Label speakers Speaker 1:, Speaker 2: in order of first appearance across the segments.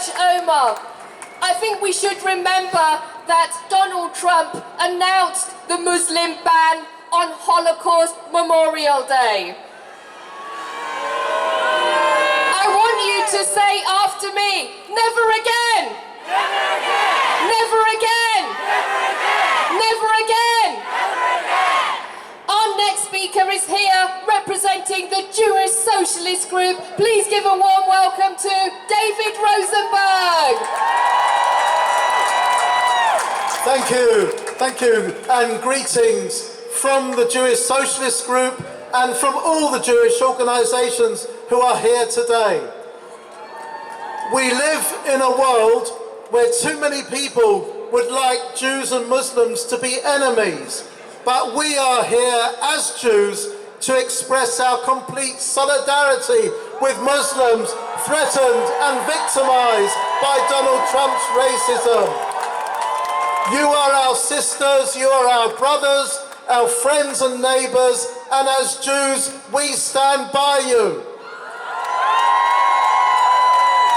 Speaker 1: much, Omar. I think we should remember that Donald Trump announced the Muslim ban on Holocaust Memorial Day. I want you to say after me, never again!
Speaker 2: Never again!
Speaker 1: Never again!
Speaker 2: Never again!
Speaker 1: Never again!
Speaker 2: Never again!
Speaker 1: Our next speaker is here representing the Jewish Socialist group. Please give a warm welcome to David Rosenberg.
Speaker 3: Thank you, and greetings from the Jewish Socialist group and from all the Jewish organisations who are here today. We live in a world where too many people would like Jews and Muslims to be enemies, but we are here as Jews to express our complete solidarity with Muslims threatened and victimised by Donald Trump's racism. You are our sisters, you are our brothers, our friends and neighbours, and as Jews, we stand by you.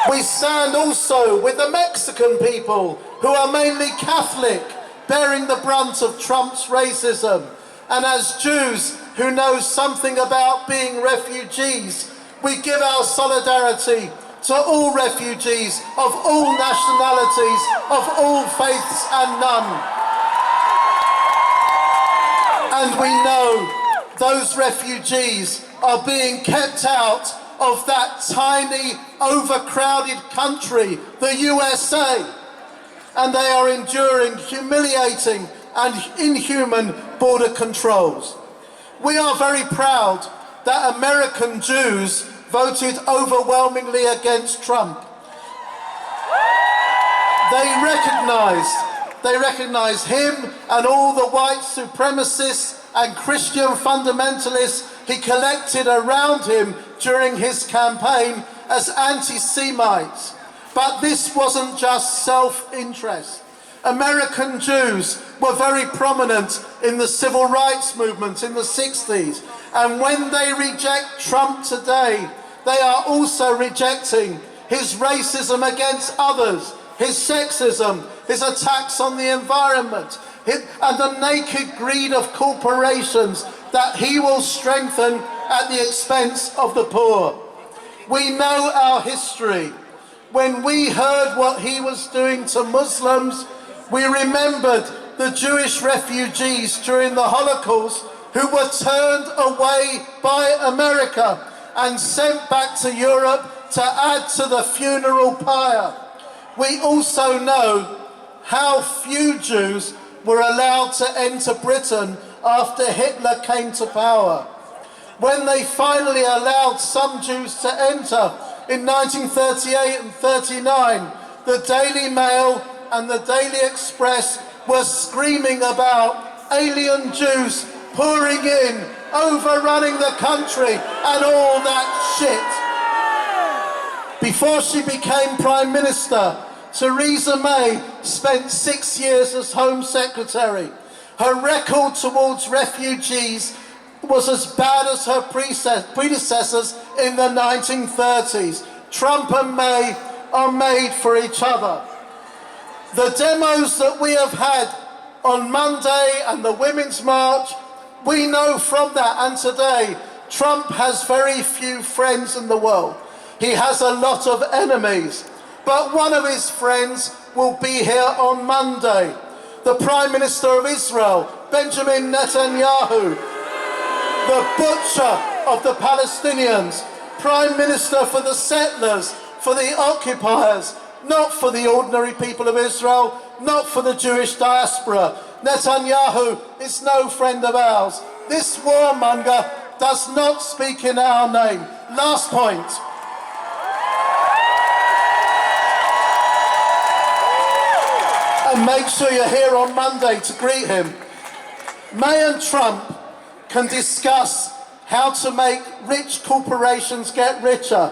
Speaker 3: We stand also with the Mexican people, who are mainly Catholic, bearing the brunt of Trump's racism. And as Jews who know something about being refugees, we give our solidarity to all refugees of all nationalities, of all faiths and none. And we know those refugees are being kept out of that tiny, overcrowded country, the USA, and they are enduring humiliating and inhuman border controls. We are very proud that American Jews voted overwhelmingly against Trump. They recognise him and all the white supremacists and Christian fundamentalists he collected around him during his campaign as anti-Semites. But this wasn't just self-interest. American Jews were very prominent in the civil rights movement in the 60s, and when they reject Trump today, they are also rejecting his racism against others, his sexism, his attacks on the environment, and the naked greed of corporations that he will strengthen at the expense of the poor. We know our history. When we heard what he was doing to Muslims, we remembered the Jewish refugees during the Holocaust who were turned away by America and sent back to Europe to add to the funeral pyre. We also know how few Jews were allowed to enter Britain after Hitler came to power. When they finally allowed some Jews to enter in 1938 and 39, the Daily Mail and the Daily Express were screaming about alien Jews pouring in, overrunning the country, and all that shit. Before she became Prime Minister, Theresa May spent 6 years as Home Secretary. Her record towards refugees was as bad as her predecessors in the 1930s. Trump and May are made for each other. The demos that we have had on Monday and the Women's March, we know from that, and today, Trump has very few friends in the world. He has a lot of enemies, but one of his friends will be here on Monday. The Prime Minister of Israel, Benjamin Netanyahu, the butcher of the Palestinians, Prime Minister for the settlers, for the occupiers, not for the ordinary people of Israel, not for the Jewish diaspora. Netanyahu is no friend of ours. This warmonger does not speak in our name. Last point. And make sure you're here on Monday to greet him. May and Trump can discuss how to make rich corporations get richer.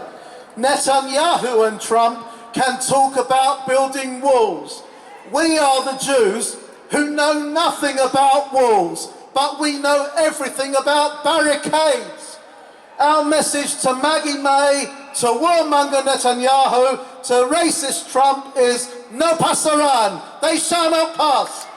Speaker 3: Netanyahu and Trump can talk about building walls. We are the Jews who know nothing about walls, but we know everything about barricades. Our message to Maggie May to warmonger Netanyahu, to racist Trump is no passaran. They shall not pass.